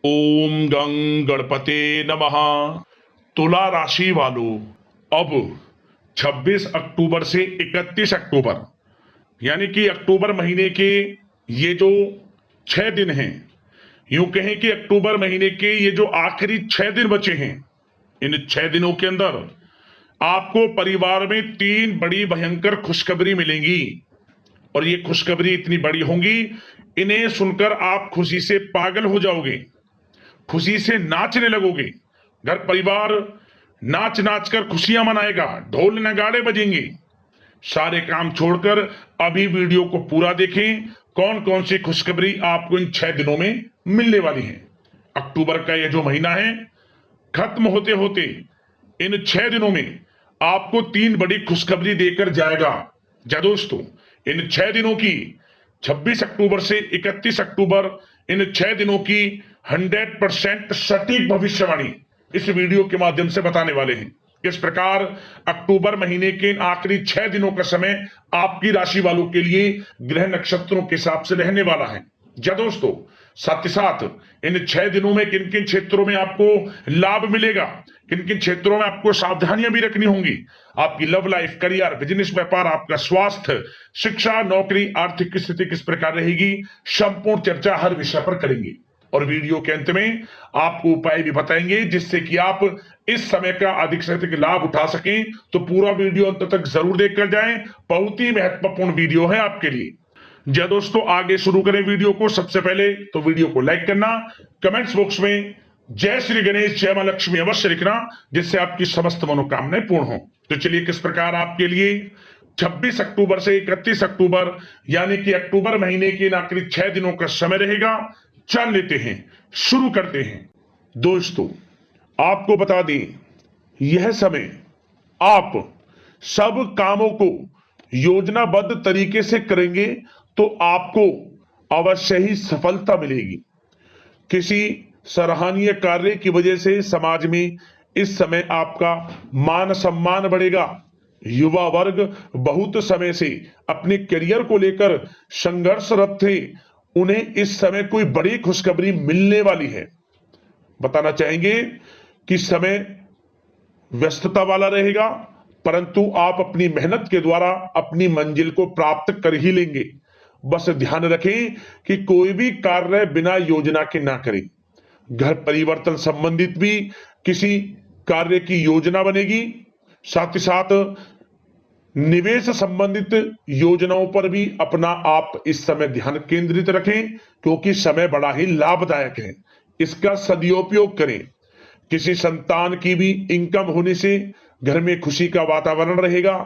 ओम गं गणपते नमः। तुला राशि वालों, अब 26 अक्टूबर से 31 अक्टूबर यानी कि अक्टूबर महीने के ये जो 6 दिन हैं, यूं कहें कि अक्टूबर महीने के ये जो आखिरी 6 दिन बचे हैं, इन 6 दिनों के अंदर आपको परिवार में 3 बड़ी भयंकर खुशखबरी मिलेंगी। और ये खुशखबरी इतनी बड़ी होंगी, इन्हें सुनकर आप खुशी से पागल हो जाओगे, खुशी से नाचने लगोगे। घर परिवार नाच नाच कर खुशियां मनाएगा, ढोल नगाड़े बजेंगे। सारे काम छोड़कर अभी वीडियो को पूरा देखें, कौन कौन सी खुशखबरी आपको इन 6 दिनों में मिलने वाली है। अक्टूबर का यह जो महीना है खत्म होते होते इन 6 दिनों में आपको 3 बड़ी खुशखबरी देकर जाएगा। जा दोस्तों, इन 6 दिनों की 26 अक्टूबर से 31 अक्टूबर, इन 6 दिनों की 100% सटीक भविष्यवाणी इस वीडियो के माध्यम से बताने वाले हैं। किस प्रकार अक्टूबर महीने के इन आखिरी 6 दिनों का समय आपकी राशि वालों के लिए ग्रह नक्षत्रों के हिसाब से रहने वाला है। जा दोस्तों, साथ ही साथ इन 6 दिनों में किन किन क्षेत्रों में आपको लाभ मिलेगा, किन किन क्षेत्रों में आपको सावधानियां भी रखनी होंगी। आपकी लव लाइफ, करियर, बिजनेस, व्यापार, आपका स्वास्थ्य, शिक्षा, नौकरी, आर्थिक स्थिति किस प्रकार रहेगी, संपूर्ण चर्चा हर विषय पर करेंगे। और वीडियो के अंत में आपको उपाय भी बताएंगे जिससे कि आप इस समय का अधिक से अधिक लाभ उठा सकें। तो पूरा वीडियो अंत तक जरूर देखकर जाएं, बहुत ही महत्वपूर्ण वीडियो है आपके लिए। जय दोस्तों, आगे शुरू करें वीडियो को। सबसे पहले तो वीडियो को लाइक करना, कमेंट्स बॉक्स में जय श्री गणेश, जय मां लक्ष्मी अवश्य लिखना, जिससे आपकी समस्त मनोकामनाएं पूर्ण हो। तो चलिए, किस प्रकार आपके लिए 26 अक्टूबर से 31 अक्टूबर यानी कि अक्टूबर महीने के आखिरी 6 दिनों का समय रहेगा, जान लेते हैं, शुरू करते हैं। दोस्तों, आपको बता दें, यह समय आप सब कामों को योजनाबद्ध तरीके से करेंगे तो आपको अवश्य ही सफलता मिलेगी। किसी सराहनीय कार्य की वजह से समाज में इस समय आपका मान सम्मान बढ़ेगा। युवा वर्ग बहुत समय से अपने करियर को लेकर संघर्षरत थे, उन्हें इस समय कोई बड़ी खुशखबरी मिलने वाली है। बताना चाहेंगे कि समय व्यस्तता वाला रहेगा, परंतु आप अपनी मेहनत के द्वारा अपनी मंजिल को प्राप्त कर ही लेंगे। बस ध्यान रखें कि कोई भी कार्य बिना योजना के ना करें। घर परिवर्तन संबंधित भी किसी कार्य की योजना बनेगी। साथ ही साथ निवेश संबंधित योजनाओं पर भी अपना आप इस समय ध्यान केंद्रित रखें, क्योंकि समय बड़ा ही लाभदायक है, इसका सदुपयोग करें। किसी संतान की भी इनकम होने से घर में खुशी का वातावरण रहेगा।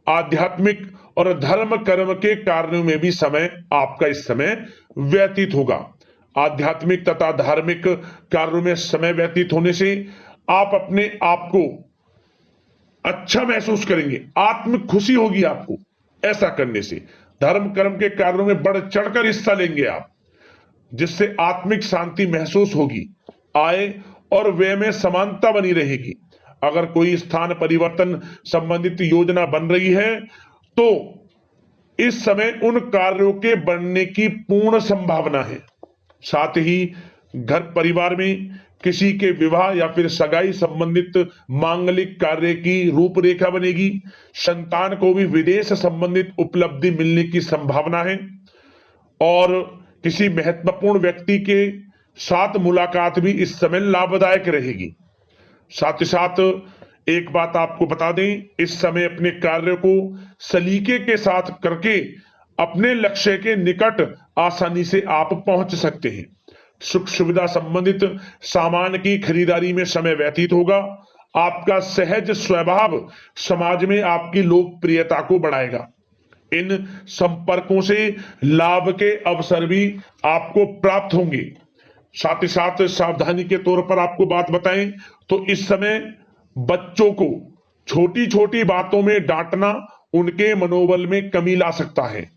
आध्यात्मिक और धर्म कर्म के कार्यों में भी समय आपका इस समय व्यतीत होगा। आध्यात्मिक तथा धार्मिक कार्यों में समय व्यतीत होने से आप अपने आप को अच्छा महसूस करेंगे, आत्म खुशी होगी आपको ऐसा करने से। धर्म कर्म के कार्यों में बढ़ चढ़कर हिस्सा लेंगे आप, जिससे आत्मिक शांति महसूस होगी। आय और व्यय में समानता बनी रहेगी। अगर कोई स्थान परिवर्तन संबंधित योजना बन रही है तो इस समय उन कार्यों के बनने की पूर्ण संभावना है। साथ ही घर परिवार में किसी के विवाह या फिर सगाई संबंधित मांगलिक कार्य की रूपरेखा बनेगी। संतान को भी विदेश संबंधित उपलब्धि मिलने की संभावना है और किसी महत्वपूर्ण व्यक्ति के साथ मुलाकात भी इस समय लाभदायक रहेगी। साथ ही साथ एक बात आपको बता दें, इस समय अपने कार्य को सलीके के साथ करके अपने लक्ष्य के निकट आसानी से आप पहुंच सकते हैं। सुख सुविधा संबंधित सामान की खरीदारी में समय व्यतीत होगा। आपका सहज स्वभाव समाज में आपकी लोकप्रियता को बढ़ाएगा। इन संपर्कों से लाभ के अवसर भी आपको प्राप्त होंगे। साथ ही साथ सावधानी के तौर पर आपको बात बताएं तो इस समय बच्चों को छोटी छोटी बातों में डांटना उनके मनोबल में कमी ला सकता है,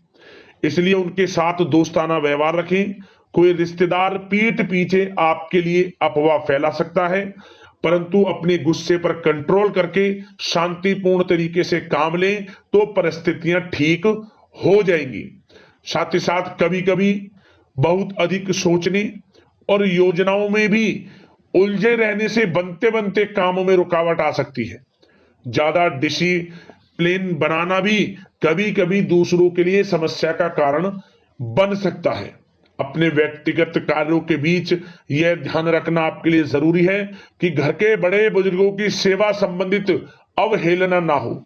इसलिए उनके साथ दोस्ताना व्यवहार रखें। कोई रिश्तेदार पीठ पीछे आपके लिए अफवाह फैला सकता है, परंतु अपने गुस्से पर कंट्रोल करके शांतिपूर्ण तरीके से काम लें तो परिस्थितियां ठीक हो जाएंगी। साथ ही साथ कभी कभी बहुत अधिक सोचने और योजनाओं में भी उलझे रहने से बनते बनते कामों में रुकावट आ सकती है। ज्यादा डिसिप्लिन बनाना भी कभी कभी दूसरों के लिए समस्या का कारण बन सकता है। अपने व्यक्तिगत कार्यों के बीच यह ध्यान रखना आपके लिए जरूरी है कि घर के बड़े बुजुर्गों की सेवा संबंधित अवहेलना ना हो।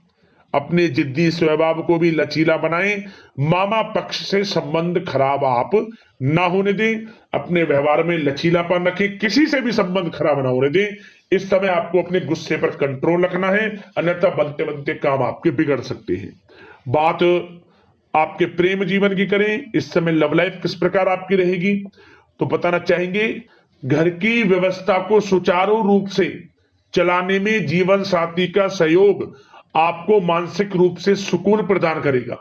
अपने जिद्दी स्वभाव को भी लचीला बनाएं। मामा पक्ष से संबंध खराब आप ना होने दें। अपने व्यवहार में लचीलापन रखें, किसी से भी संबंध खराब ना होने दें। इस समय आपको अपने गुस्से पर कंट्रोल रखना है, अन्यथा बनते बनते काम आपके बिगड़ सकते हैं। बात आपके प्रेम जीवन की करें, इस समय लव लाइफ किस प्रकार आपकी रहेगी, तो बताना चाहेंगे घर की व्यवस्था को सुचारू रूप से चलाने में जीवन साथी का सहयोग आपको मानसिक रूप से सुकून प्रदान करेगा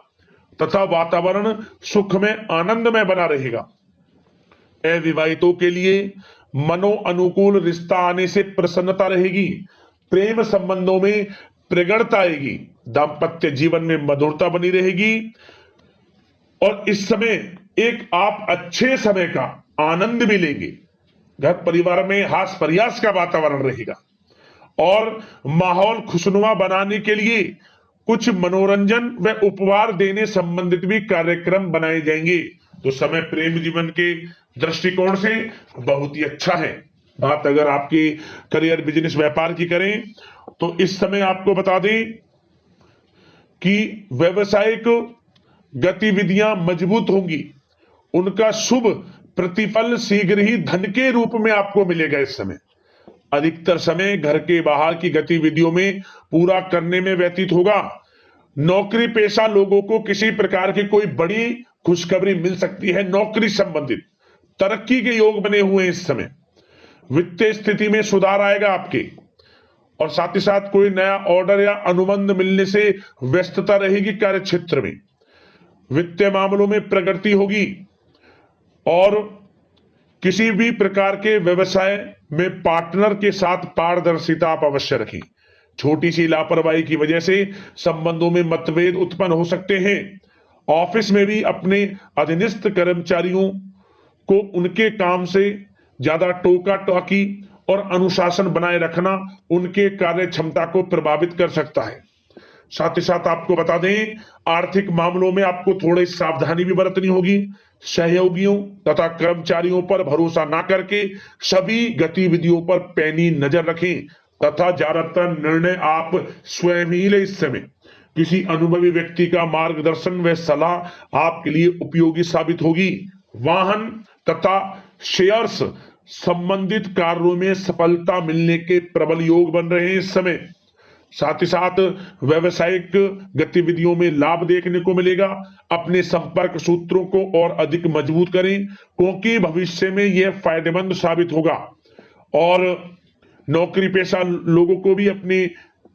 तथा वातावरण सुख में आनंदमय बना रहेगा। अविवाहितों के लिए मनो अनुकूल रिश्ता आने से प्रसन्नता रहेगी। प्रेम संबंधों में प्रगड़ता आएगी। दाम्पत्य जीवन में मधुरता बनी रहेगी और इस समय एक आप अच्छे समय का आनंद भी लेंगे। घर परिवार में हास प्रयास का वातावरण रहेगा और माहौल खुशनुमा बनाने के लिए कुछ मनोरंजन व उपहार देने संबंधित भी कार्यक्रम बनाए जाएंगे। तो समय प्रेम जीवन के दृष्टिकोण से बहुत ही अच्छा है। बात अगर आपकी करियर बिजनेस व्यापार की करें तो इस समय आपको बता दें कि व्यवसायिक गतिविधियां मजबूत होंगी। उनका शुभ प्रतिफल शीघ्र ही धन के रूप में आपको मिलेगा। इस समय अधिकतर समय घर के बाहर की गतिविधियों में पूरा करने में व्यतीत होगा। नौकरी पेशा लोगों को किसी प्रकार की कोई बड़ी खुशखबरी मिल सकती है। नौकरी संबंधित तरक्की के योग बने हुए हैं। इस समय वित्तीय स्थिति में सुधार आएगा आपके, और साथ ही साथ कोई नया ऑर्डर या अनुबंध मिलने से व्यस्तता रहेगी। कार्य क्षेत्र में वित्तीय मामलों में प्रगति होगी और किसी भी प्रकार के व्यवसाय में पार्टनर के साथ पारदर्शिता आप अवश्य रखें। छोटी सी लापरवाही की वजह से संबंधों में मतभेद उत्पन्न हो सकते हैं। ऑफिस में भी अपने अधीनस्थ कर्मचारियों को उनके काम से ज्यादा टोका टाकी और अनुशासन बनाए रखना उनके कार्य क्षमता को प्रभावित कर सकता है। साथ ही साथ आपको बता दें आर्थिक मामलों में आपको थोड़ी सावधानी भी बरतनी होगी। सहयोगियों तथा कर्मचारियों पर भरोसा ना करके सभी गतिविधियों पर पैनी नजर रखें तथा ज्यादातर निर्णय आप स्वयं ही ले। इस समय किसी अनुभवी व्यक्ति का मार्गदर्शन व सलाह आपके लिए उपयोगी साबित होगी। वाहन तथा शेयर्स संबंधित कार्यों में सफलता मिलने के प्रबल योग बन रहे हैं इस समय। साथ ही साथ व्यवसायिक गतिविधियों में लाभ देखने को मिलेगा। अपने संपर्क सूत्रों को और अधिक मजबूत करें क्योंकि भविष्य में यह फायदेमंद साबित होगा। और नौकरी पेशा लोगों को भी अपने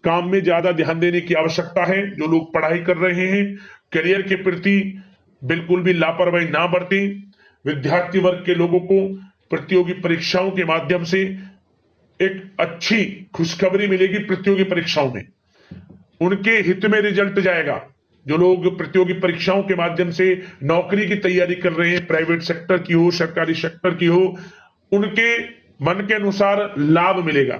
काम में ज्यादा ध्यान देने की आवश्यकता है। जो लोग पढ़ाई कर रहे हैं करियर के प्रति बिल्कुल भी लापरवाही ना बरतें। विद्यार्थी वर्ग के लोगों को प्रतियोगी परीक्षाओं के माध्यम से एक अच्छी खुशखबरी मिलेगी। प्रतियोगी परीक्षाओं में उनके हित में रिजल्ट जाएगा। जो लोग प्रतियोगी परीक्षाओं के माध्यम से नौकरी की तैयारी कर रहे हैं, प्राइवेट सेक्टर की हो सरकारी सेक्टर की हो, उनके मन के अनुसार लाभ मिलेगा।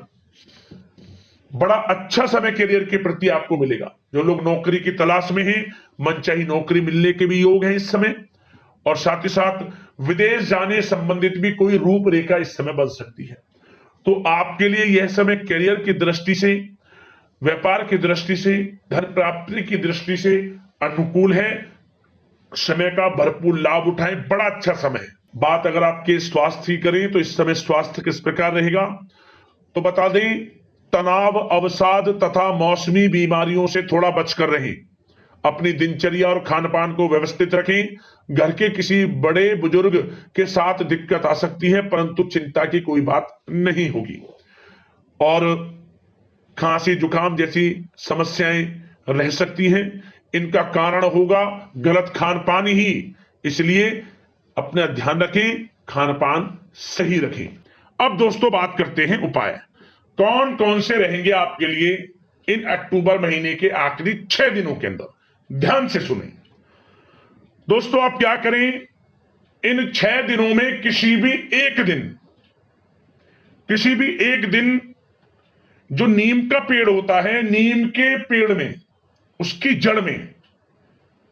बड़ा अच्छा समय करियर के प्रति आपको मिलेगा। जो लोग नौकरी की तलाश में हैं मनचाही नौकरी मिलने के भी योग है इस समय। और साथ ही साथ विदेश जाने संबंधित भी कोई रूपरेखा इस समय बन सकती है। तो आपके लिए यह समय करियर की दृष्टि से, व्यापार की दृष्टि से, धन प्राप्ति की दृष्टि से अनुकूल है। समय का भरपूर लाभ उठाएं, बड़ा अच्छा समय है। बात अगर आपके स्वास्थ्य की करें तो इस समय स्वास्थ्य किस प्रकार रहेगा, तो बता दें तनाव, अवसाद तथा मौसमी बीमारियों से थोड़ा बचकर रहें। अपनी दिनचर्या और खान पान को व्यवस्थित रखें। घर के किसी बड़े बुजुर्ग के साथ दिक्कत आ सकती है परंतु चिंता की कोई बात नहीं होगी। और खांसी जुकाम जैसी समस्याएं रह सकती हैं, इनका कारण होगा गलत खान पान ही। इसलिए अपना ध्यान रखें, खान पान सही रखें। अब दोस्तों बात करते हैं उपाय। कौन कौन से रहेंगे आपके लिए इन अक्टूबर महीने के आखिरी 6 दिनों के अंदर, ध्यान से सुनें। दोस्तों आप क्या करें, इन 6 दिनों में किसी भी एक दिन जो नीम का पेड़ होता है, नीम के पेड़ में, उसकी जड़ में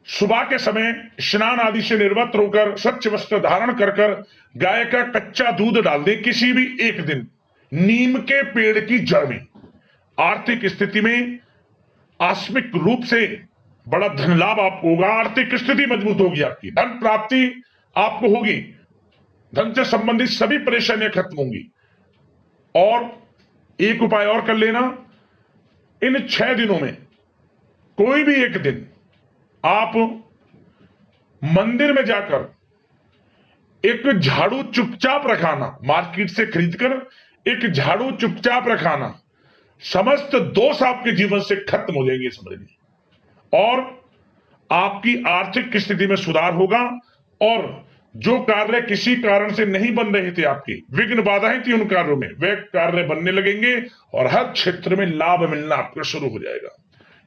सुबह के समय स्नान आदि से निर्वस्त्र होकर स्वच्छ वस्त्र धारण कर गाय का कच्चा दूध डाल दें किसी भी एक दिन नीम के पेड़ की जड़ में। आर्थिक स्थिति में आकस्मिक रूप से बड़ा धन लाभ आपको होगा, आर्थिक स्थिति मजबूत होगी, आपकी धन प्राप्ति आपको होगी, धन से संबंधित सभी परेशानियां खत्म होंगी। और एक उपाय और कर लेना, इन 6 दिनों में कोई भी एक दिन आप मंदिर में जाकर एक झाड़ू चुपचाप रखाना, मार्केट से खरीदकर एक झाड़ू चुपचाप रखाना, समस्त दोष आपके जीवन से खत्म हो जाएंगे समझ लीजिए। और आपकी आर्थिक स्थिति में सुधार होगा और जो कार्य किसी कारण से नहीं बन रहे थे, आपकी विघ्न बाधाएं थी उन कार्यों में, वे कार्य बनने लगेंगे और हर क्षेत्र में लाभ मिलना आपको शुरू हो जाएगा।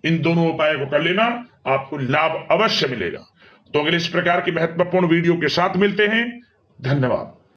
इन दोनों उपायों को कर लेना, आपको लाभ अवश्य मिलेगा। तो अगले इस प्रकार की महत्वपूर्ण वीडियो के साथ मिलते हैं। धन्यवाद।